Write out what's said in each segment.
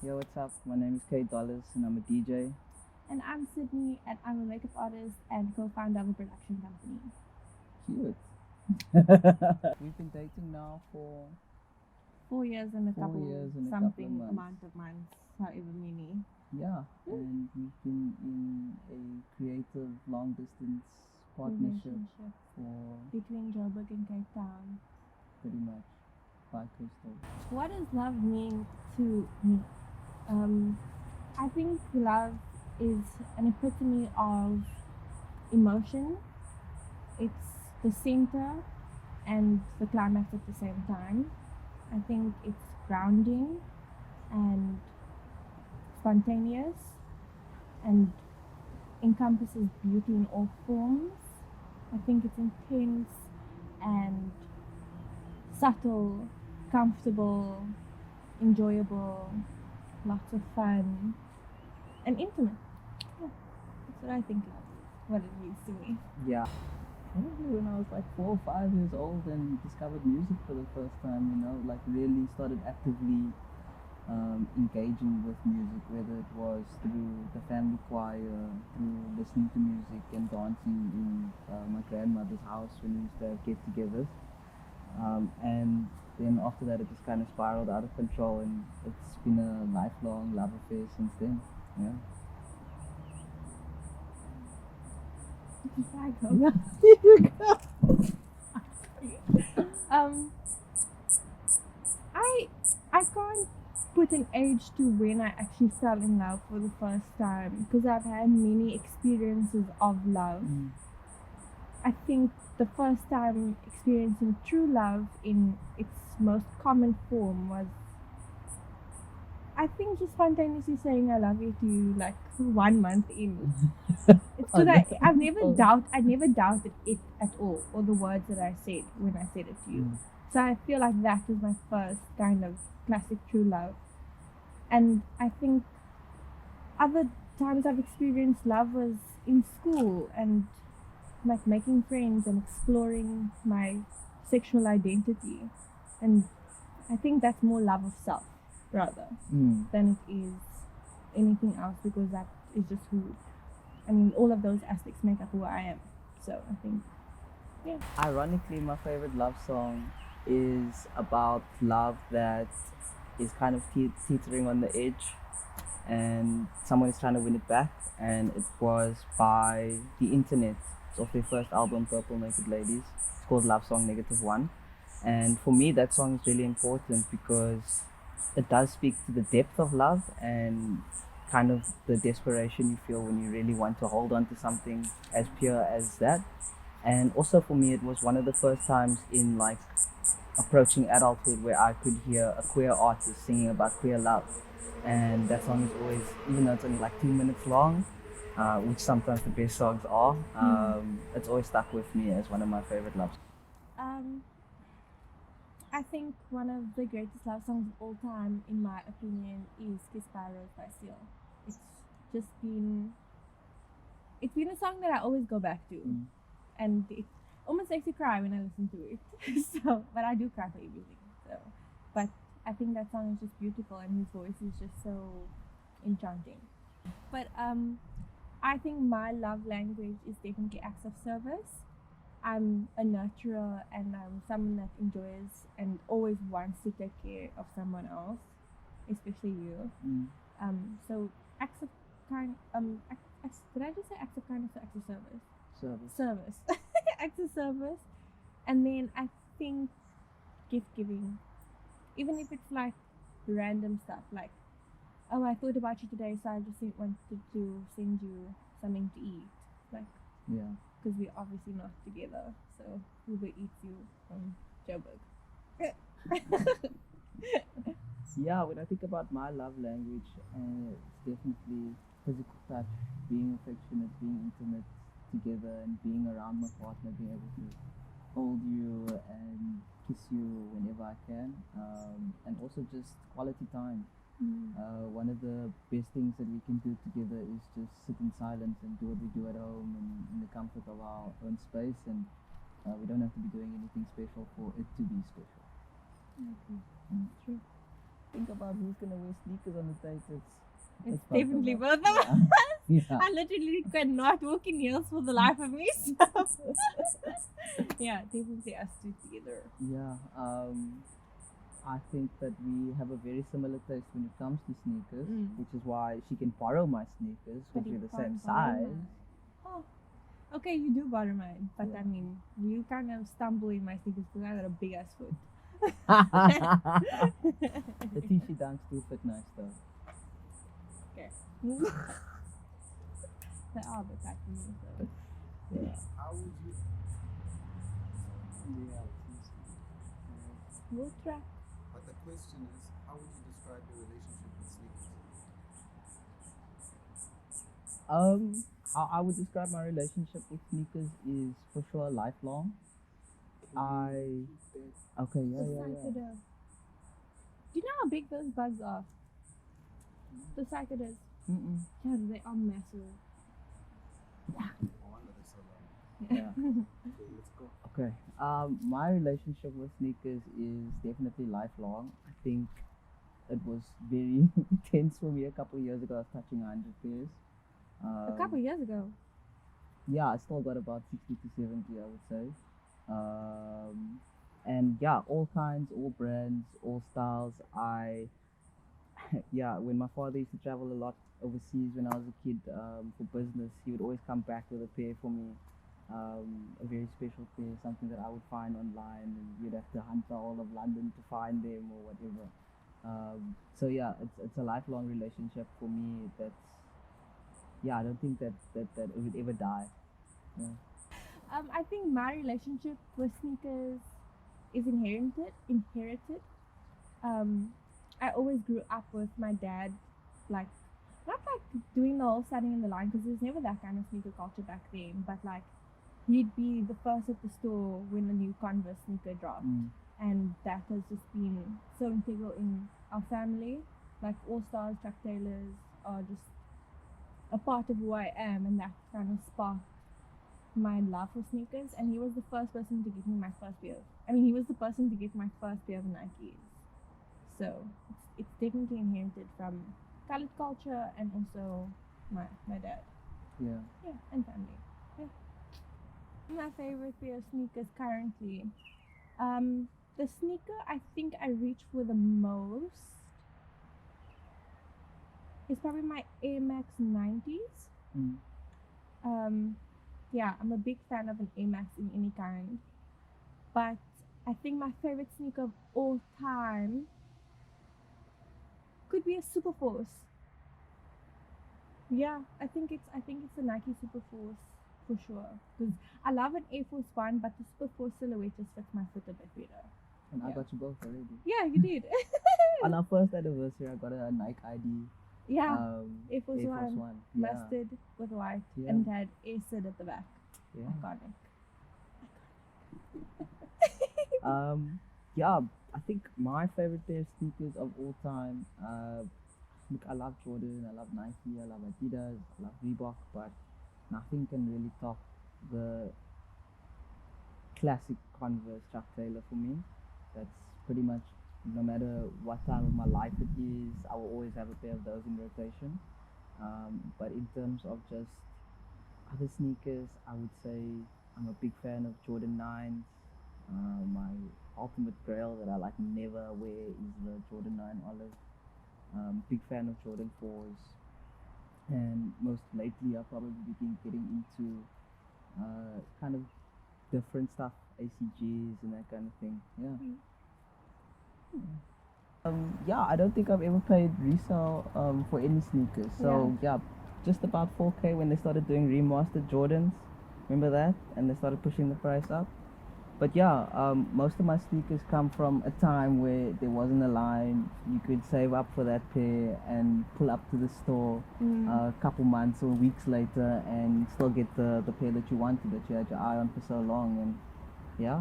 Yo, what's up? My name is Kate Dollars and I'm a DJ. And I'm Sydney, and I'm a makeup artist and co-founder of a production company. Cute. We've been dating now for 4 years and a 4 years and a couple of months. amount of months, however many. Yeah, and we've been in a creative long distance partnership Relationship for between Joburg and Cape Town. pretty much bi-coastal. What does love mean to me? I think love is an epitome of emotion. It's the center and the climax at the same time. I think it's grounding and spontaneous and encompasses beauty in all forms. I think it's intense and subtle, comfortable, enjoyable, lots of fun, and intimate. Yeah, that's what I think love is, what it means to me. Yeah. Probably when I was like 4 or 5 years old and discovered music for the first time, like really started actively engaging with music, whether it was through the family choir, through listening to music and dancing in my grandmother's house when we used to have get-togethers. And then after that, it just kind of spiraled out of control, and it's been a lifelong love affair since then. Yeah. um, I can't put an age to when I actually fell in love for the first time because I've had many experiences of love. I think the first time experiencing true love in its most common form was, I think, just spontaneously saying I love you to you like 1 month in. It's because I've never doubted it at all, or the words that I said when I said it to you. So I feel like that was my first kind of classic true love. And I think other times I've experienced love was in school and like making friends and exploring my sexual identity. And I think that's more love of self rather than it is anything else, because that is just all of those aspects make up who I am. So I think, yeah. Ironically, my favorite love song is about love that is kind of teetering on the edge, and someone is trying to win it back. And it was by The Internet. It's off their first album, Purple Naked Ladies. It's called Love Song -1. And for me, that song is really important because it does speak to the depth of love and kind of the desperation you feel when you really want to hold on to something as pure as that. And also for me, it was one of the first times in like approaching adulthood where I could hear a queer artist singing about queer love. And that song is always, even though it's only like 2 minutes long, which sometimes the best songs are, it's always stuck with me as one of my favorite love songs. Um, I think one of the greatest love songs of all time, in my opinion, is Kiss by Rose by Seal. It's just been, it's been a song that I always go back to, and it almost makes me cry when I listen to it. So, but I do cry for everything. So, but I think that song is just beautiful, and his voice is just so enchanting. But I think my love language is definitely acts of service. I'm a nurturer, and I'm someone that enjoys and always wants to take care of someone else, especially you. So acts of kind, did I just say acts of kindness or acts of service? Service. Acts of service. And then I think gift giving, even if it's like random stuff, like, oh, I thought about you today, so I just wanted to send you something to eat, like, Yeah. because we're obviously not together, so Uber eats you from Joburg. Yeah, when I think about my love language, it's definitely physical touch, being affectionate, being intimate together, and being around my partner, being able to hold you and kiss you whenever I can, and also just quality time. One of the best things that we can do together is just sit in silence and do what we do at home and in the comfort of our own space, and we don't have to be doing anything special for it to be special. Okay. True. think about who's gonna wear sneakers on the date. It's both of definitely us. both of us. Yeah. I literally cannot walk in heels for the life of me. So. Yeah, definitely us two together. Yeah. I think that we have a very similar taste when it comes to sneakers, which is why she can borrow my sneakers But because you we're the same can't borrow size. mine. Oh, okay, you do borrow mine, but Yeah. I mean, you kind of stumble in my sneakers because I got a big ass foot. The t-shirt dunks do fit nice though. Okay. They are a bit tight for me, so. Yeah. How would you? Yeah. We'll try. But the question is, how would you describe your relationship with sneakers? How I would describe my relationship with sneakers is for sure lifelong. Okay, yeah. Do you know how big those bugs are? The cicadas. Mm-mm. Yeah, they are massive. No wonder they're so long. Yeah. Okay, let's go. Okay. My relationship with sneakers is definitely lifelong. I think it was very intense for me a couple of years ago. I was touching 100 pairs. A couple years ago. Yeah, I still got about 60 to 70, I would say. And yeah, all kinds, all brands, all styles. Yeah, when my father used to travel a lot overseas when I was a kid for business, he would always come back with a pair for me. A very special pair, something that I would find online, and you'd have to hunt all of London to find them or whatever. So yeah, it's a lifelong relationship for me. I don't think that it would ever die. Yeah. I think my relationship with sneakers is inherited. I always grew up with my dad, like, not like doing the whole standing in the line because there's never that kind of sneaker culture back then, but like, he'd be the first at the store when the new Converse sneaker dropped. And that has just been so integral in our family. Like, All Stars, Chuck Taylors are just a part of who I am, and that kind of sparked my love for sneakers. And he was the first person to give me my first pair. He was the person to get my first pair of Nikes. So it's definitely inherited from colored culture and also my dad. Yeah. Yeah, and family. Yeah. My favorite pair of sneakers currently. The sneaker I think I reach for the most is probably my Air Max 90s. Yeah, I'm a big fan of an Air Max in any kind. But I think my favorite sneaker of all time could be a Superforce. Yeah, I think it's a Nike Superforce for sure. Because I love an Air Force One, but the Superforce silhouette just fits my foot a bit better. And I Yeah. got you both already. Yeah, you did. On our first anniversary, I got a Nike ID. Yeah, Air Force Air Force One. One. Yeah. Mustard with white Yeah. and it had Acid at the back. Yeah. Iconic. Yeah, I think my favorite pair of sneakers of all time. Look, I love Jordan, I love Nike, I love Adidas, I love Reebok, but nothing can really top the classic Converse Chuck Taylor for me. That's pretty much, no matter what time of my life it is, I will always have a pair of those in rotation. But in terms of just other sneakers, I would say I'm a big fan of Jordan 9s. My ultimate grail that I never wear is the Jordan 9 Olive. Big fan of Jordan 4s. And most lately I've probably been getting into kind of different stuff, ACGs and that kind of thing. Yeah. I don't think I've ever paid resale for any sneakers. So yeah, just about 4K when they started doing remastered Jordans. Remember that? And they started pushing the price up. But yeah, most of my sneakers come from a time where there wasn't a line. You could save up for that pair and pull up to the store a couple months or weeks later and still get the pair that you wanted, that you had your eye on for so long. And yeah.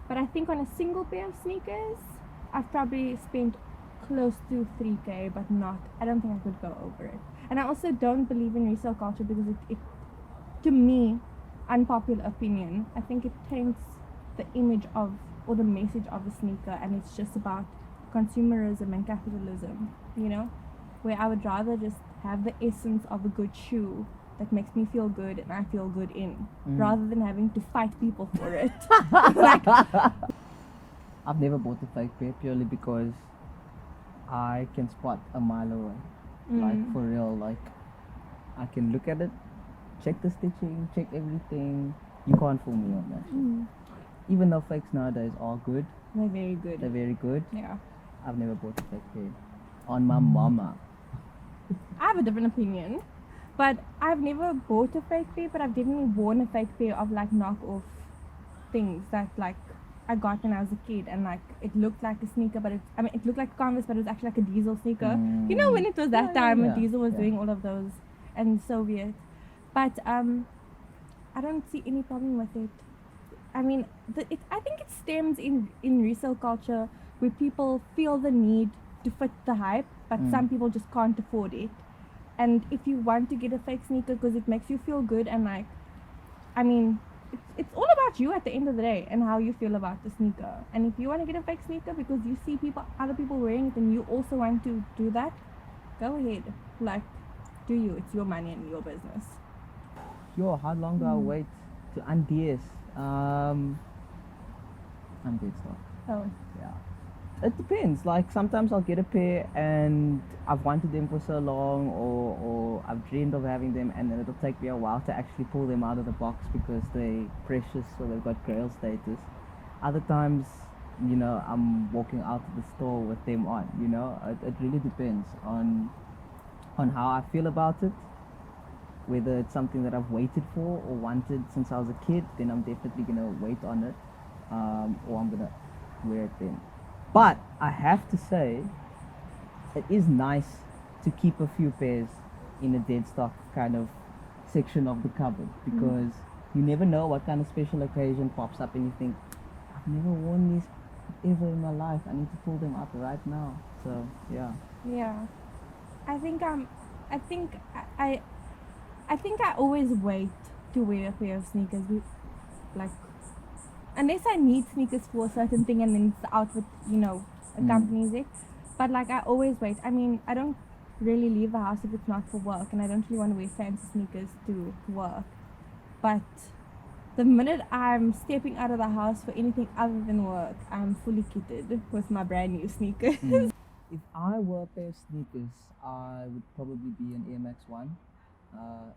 But I think on a single pair of sneakers, I've probably spent close to 3K, but I don't think I could go over it. And I also don't believe in resale culture because it to me, unpopular opinion, I think it taints the image of or the message of a sneaker, and it's just about consumerism and capitalism, you know, where I would rather just have the essence of a good shoe that makes me feel good and I feel good in, rather than having to fight people for it. Like, I've never bought a fake pair purely because I can spot a mile away. Like for real, like I can look at it, check the stitching, check everything. You can't fool me on that shit. Even though fakes nowadays are good, they're very good. they're very good. Yeah. I've never bought a fake pair. On my mama. I have a different opinion, but I've never bought a fake pair, but I've definitely worn a fake pair of like knockoff things that like I got when I was a kid, and like it looked like a sneaker, but it looked like Converse, but it was actually like a Diesel sneaker. You know, when it was that time when Diesel was doing all of those, and Soviet. But I don't see any problem with it. I mean, I think it stems in resale culture where people feel the need to fit the hype, but some people just can't afford it. And if you want to get a fake sneaker because it makes you feel good, and like, I mean, it's all about you at the end of the day and how you feel about the sneaker. And if you want to get a fake sneaker because you see other people wearing it, and you also want to do that, go ahead. Like, do you? It's your money and your business. Yo, how long do I wait to undies? Undead stuff. Oh. Yeah. It depends. Like sometimes I'll get a pair and I've wanted them for so long, or I've dreamed of having them, and then it'll take me a while to actually pull them out of the box because they're precious, so they've got grail status. Other times, you know, I'm walking out of the store with them on. You know, it really depends on how I feel about it. Whether it's something that I've waited for or wanted since I was a kid, then I'm definitely gonna wait on it, or I'm gonna wear it then. But I have to say, it is nice to keep a few pairs in a dead stock kind of section of the cupboard, because you never know what kind of special occasion pops up and you think, I've never worn these ever in my life. I need to pull them out right now. So yeah. Yeah. I think I always wait to wear a pair of sneakers. Like, unless I need sneakers for a certain thing and then the outfit, you know, accompanies it. But like, I always wait. I mean, I don't really leave the house if it's not for work, and I don't really want to wear fancy sneakers to work. But the minute I'm stepping out of the house for anything other than work, I'm fully kitted with my brand new sneakers. If I were a pair of sneakers, I would probably be an Air Max 1.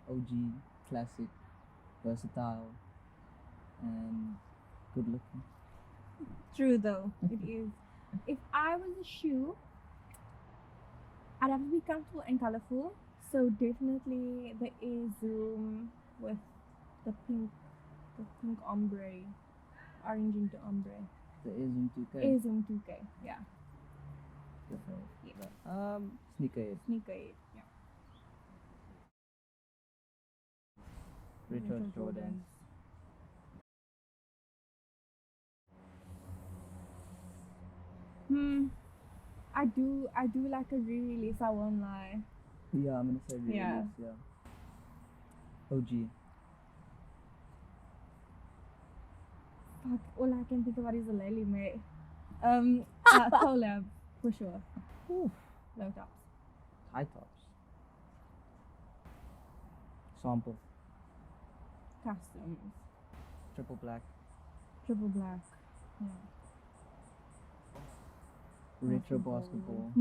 OG, classic, versatile, and good looking. True though, it is. If I was a shoe, I'd have to be comfortable and colorful. So definitely the Air Zoom with the pink ombre, orange into ombre. The Air Zoom 2K. Air Zoom 2K, yeah. Your favorite. Yeah. Sneakerhead. Sneakerhead, yeah. Retro Jordans. I do like a re-release, I won't lie. Yeah, I'm gonna say re-release. Yeah. OG. Fuck, all I can think about is a Lely May. Collab, for sure. Oof. Low tops. High tops. Sample. Customs. Triple black. Triple black. Yeah. Retro basketball.